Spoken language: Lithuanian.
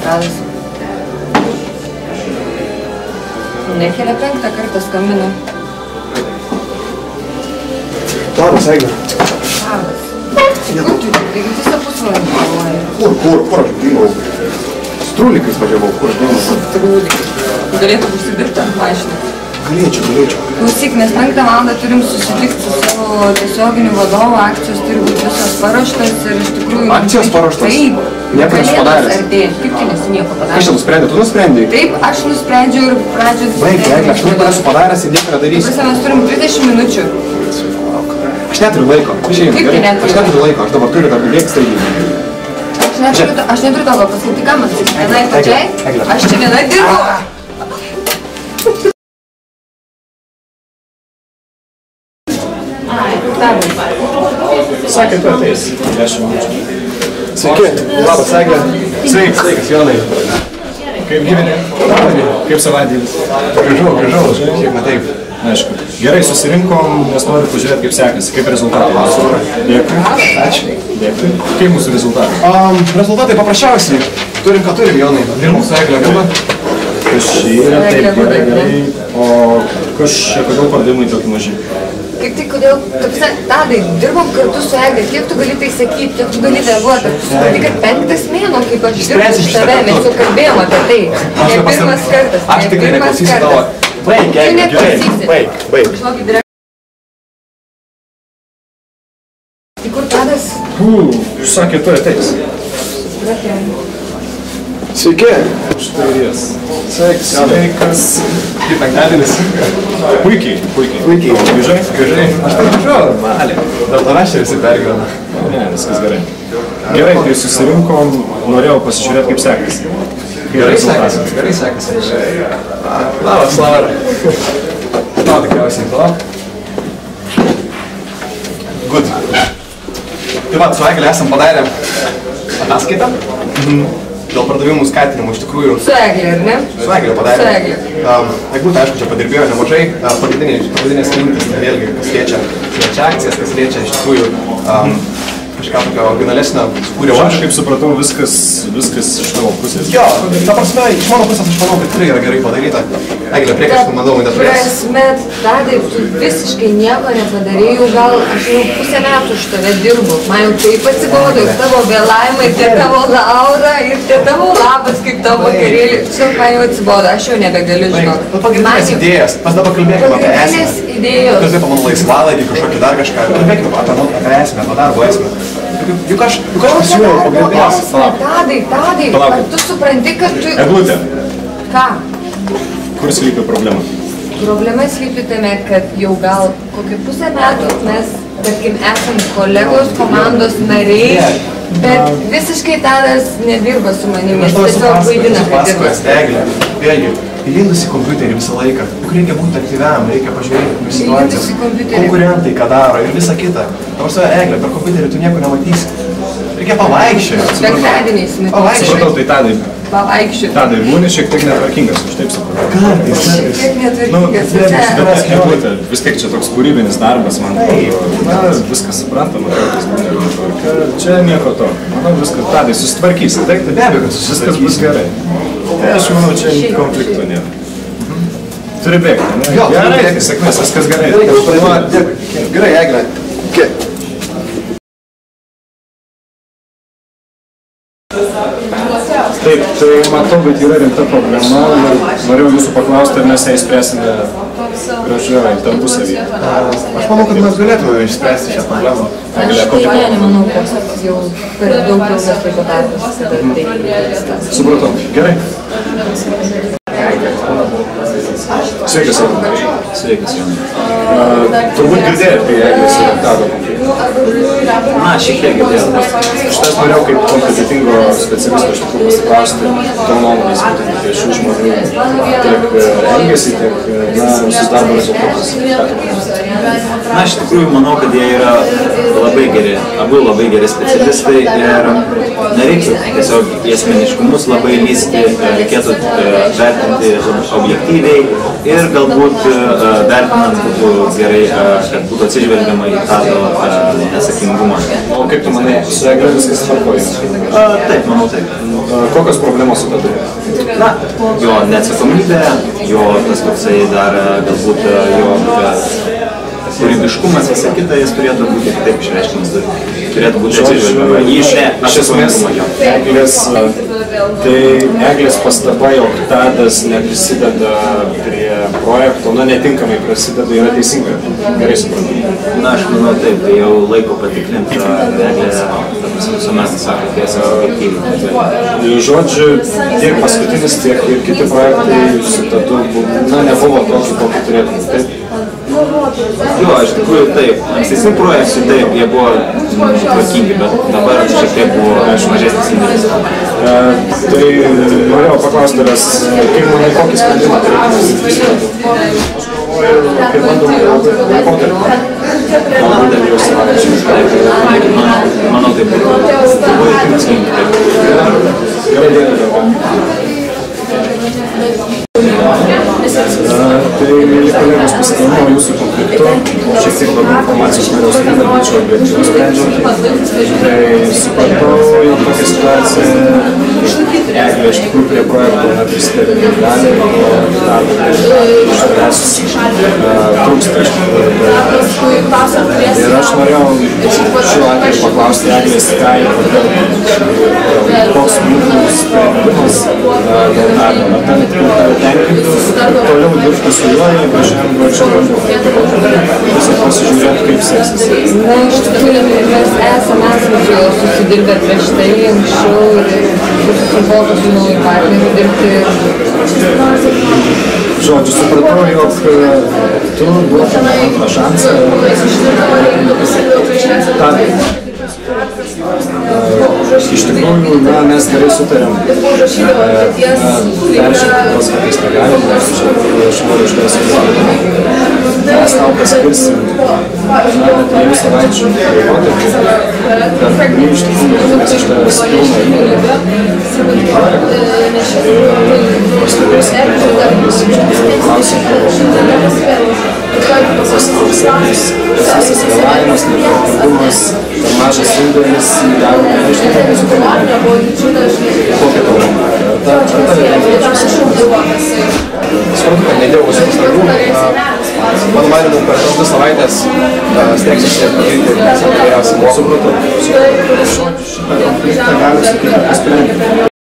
Tadas. Nekelia 5 kartą skambina. Labas, Egle. Labas. Kur tu? Taigi visą pusvalandį galvoji. Kur aš dinau? Strulikais važiavau, kur aš dinau? Strulikais. Galėtum užsidirbti ant mašiną. Galėčiau. Klausyk, mes 5 valandą turim susitikti su savo tiesioginiu vadovu, akcijos turi būti visos paruoštos ir iš tikrųjų... Akcijos paruoštos? Taip. Nieko nesupadaręs? Kaip tu nesi nieko padaręs? Aš čia nusprendė, tu nusprendėjai? Taip, aš nusprendžiau ir pradžiu... Baig, Egle, aš nieko nesu padaręs ir nieko nedarysiu. Mes turim 30 minučių. Aš neturiu laiko. Kaip tai neturi? Aš neturiu laiko, aš dabar turiu dar bėgti staigiai. Aš neturiu tavo pasakyti, ką man sakyti. Vienai pačiai? Aš čia vienai dirbu. Sakė, tu ateis 10 minučių. Sveiki, labas, Egle. Sveikas, Jonai. Kaip gyveni? Kaip savaitėlis? Grįžau, šiek ne taip. Aišku. Gerai, susirinkom, nes noriu pažiūrėti, kaip sekasi, kaip rezultatai. Dėkui. Ačiū. Dėkui. Kaip mūsų rezultatai? Rezultatai paprasčiausiai. Turim, ką turim, Jonai. Dirbam su Egle, kalba. Kas čia yra, taip gerai. O kas čia, kodėl pardavimai tokie maži? Kaip tai, kodėl, Tadai, dirbom kartu su Egle, kiek tu gali tai sakyti, kiek tu gali reaguoti, supranti, kad 5 mėnuo, kaip aš dirbu su tave, mes jau kalbėjom apie tai, ne pirmas kartas, Aš tikrai neklausysiu tavo. Baig, Egle, gerai, baig. Tai kur Tadas? Sakė, tu ateis. Sveiki. Štai ir jas. Sveikas. Kaip penktadienis? Puikiai. Grįžai? Aš tai grįžau, normaliai. Dėl to aš čia visi pergyvena. Ne, viskas gerai. Gerai, tai susirinkom, norėjau pasižiūrėti, kaip sekasi. Gerai sekasi. Labas, Laura. Tau tikriausiai to. Good. Tai va, su Egle esam padarę ataskaitą. Dėl pardavimų skatinimo iš tikrųjų. Su Egle, ar ne? Su Egle padarė. Su Egle. Būtų, aišku, čia padirbėjo nemažai. Pagrindinės mintis, vėlgi, kas liečia akcijas, kas liečia iš tikrųjų kažką tokio originalesnio sukūrė. Aš kaip supratau, viskas iš tavo pusės. Jo, ta prasme, iš mano pusės aš manau, kad tikrai yra gerai padaryta. Egle, priekaištų, manau, neturės. Prasme, Tadai, tu visiškai nieko nepadarėjau, gal aš jau pusę metų už tave dirbu. Man jau taip atsibodo ir tavo vėlavimai, ir tavo Laura, ir tavo labas, kaip tavo vakarėlį. Čia man jau atsibodo, aš jau nebegaliu žinoti. Pagrindinės idėjas, pas dabar kalbėkime apie esmę. Pagrindinės idėjos. Kalbėkime apie mano laisvalaikį, kažkokį dar kažką. Kalbėkime apie esmę, apie darbo esmę. Juk aš pasiūliau pagrindinės. Tadai, ar tu supranti, kad tu... Eglutė. Ką? Kur slypi problema? Problema slypi tame, kad jau gal kokį pusę metų mes, tarkim, esam kolegos, komandos nariai, bet visiškai Tadas nedirba su manimi, jis tiesiog vaidina, kad dirba. Egle, vėlgi, įlindus į kompiuterį visą laiką, juk reikia būti aktyviam, reikia pažiūrėti situacijas, konkurentai, ką daro ir visa kita. Tavo save, Egle, per kompiuterį tu nieko nematysi. Reikia pavaikščioti. Penktadieniais Supratau, tai Tadai. Pavaikščioti. Tadai, būni šiek tiek netvarkingas, aš taip supratau. Kartais. Šiek tiek netvarkingas. Eglutė, vis tiek čia toks kūrybinis darbas, man viskas suprantama, kartais būna netvarka. Čia nieko to. Manau, viskas, Tadai, susitvarkysi, taip? Be abejo, kad susitvarkysi. Viskas bus gerai. Tai aš manau, čia konflikto nėra. Turi bėgti, ne? Jo, gerai, sėkmės, viskas gerai. Gerai, Egle. Taip, tai matau, bet yra rimta problema. Norėjau jūsų paklausti, ar mes ją išspręsime gražioje tarpusavyje. Aš manau, kad mes galėtume išspręsti šią problemą. Aš tai nemanau, kad jau per daug ilgas laiko darbas. Supratau. Gerai. Sveikas, Jonai. Sveikas, Jonai. Turbūt girdėjai apie Eglės ir Tado konfliktą. Na, šiek tiek girdėjau. Šitas norėjau kaip kompetentingo specialisto iš tikrųjų pasiklausti tavo nuomonės būtent apie šių žmonių tiek elgesį, tiek visus darbo rezultatus. Na, iš tikrųjų, manau, kad jie yra labai geri, abu labai geri specialistai ir nereiktų tiesiog į asmeniškumus labai lysti, reikėtų vertinti objektyviai ir galbūt vertinant būtų gerai, kad būtų atsižvelgiama į tą nesakingumą. O kaip tu manai, su Egle viskas tvarkoja? Taip, manau taip. Kokios problemos su tada? Na, jo neatsakomybė, jo tas toksai dar galbūt jo kūrybiškumas, visa kita, jis turėtų būti kitaip išreiškimas, turėtų būti atsižvelgiama į iš esmės Eglės pastaba, jog Tadas neprisideda prie projekto, netinkamai prisideda, yra teisinga, gerai suprantu. Na, aš manau taip, tai jau laiko patikrinti, Eglė visuomet sako tiesiog objektyviai. Žodžiu, tiek paskutinis, tiek ir kiti projektai su Tadu nebuvo tokį, kokį turėtų. Taip? Jo, iš tikrųjų taip. Ankstesni projektai taip, jie buvo tvarkingi, bet dabar šiek tiek buvo mažesnis indėlis. Tai norėjau paklausti tavęs, kaip manai, kokį sprendimą turėtų? Aš galvoju, kaip bandomą laikotarpį. Galbūt dar jau savaičių. Manau taip, buvo ir tikslingi. Gerai dėlė. Tai, mėly kolegos, pasidomėjau jūsų konfliktu, šiek tiek labiau informacijos norėjau sakyti, bet būčiau objektyviai sprendžiant. Tai supratau jau tokią situaciją, Eglė iš tikrųjų prie projekto neprisideda negali, o darbo iš tavęs trūksta iš tikrųjų. Ir aš norėjau šiuo atveju paklausti Eglės, ką ir kodėl, koks būtų sprendimas dėl darbo. Ar ten tenkintų toliau dirbti su juo, jeigu žemė čia tiesiog pasižiūrėti, kaip seksis. Na, iš tikrųjų, mes esame su juo susidirbę prieš tai, anksčiau ir susibuvo su nauju partneriu dirbti. Žodžiu, supratau, jog tu duotum antrą šansą. Iš tikrųjų, mes gerai sutarėm peržiūrėti tos kartais negalim, aš noriu iš tavęs pasakyti. Mes tau paskirsim 2 savaičių laikotarpį, kad iš tikrųjų mes iš tavęs pilną įmonę į projektą ir pastebėsim, kad tavo darbas iš tikrųjų klausim tavo pasiklausimus, visas vėlavimas, netvarkingumas, per mažas indėlis į darbą, iš tikrųjų mūsų komandą. Kokia tavo nuomonė? Ar tave svarbu, kad nedėjau pastangų. Mano manymu, per tas 2 savaitės stengsiuosi padaryti geriausią. Supratau. Šitą konfliktą galim sakyti, pasprendyti.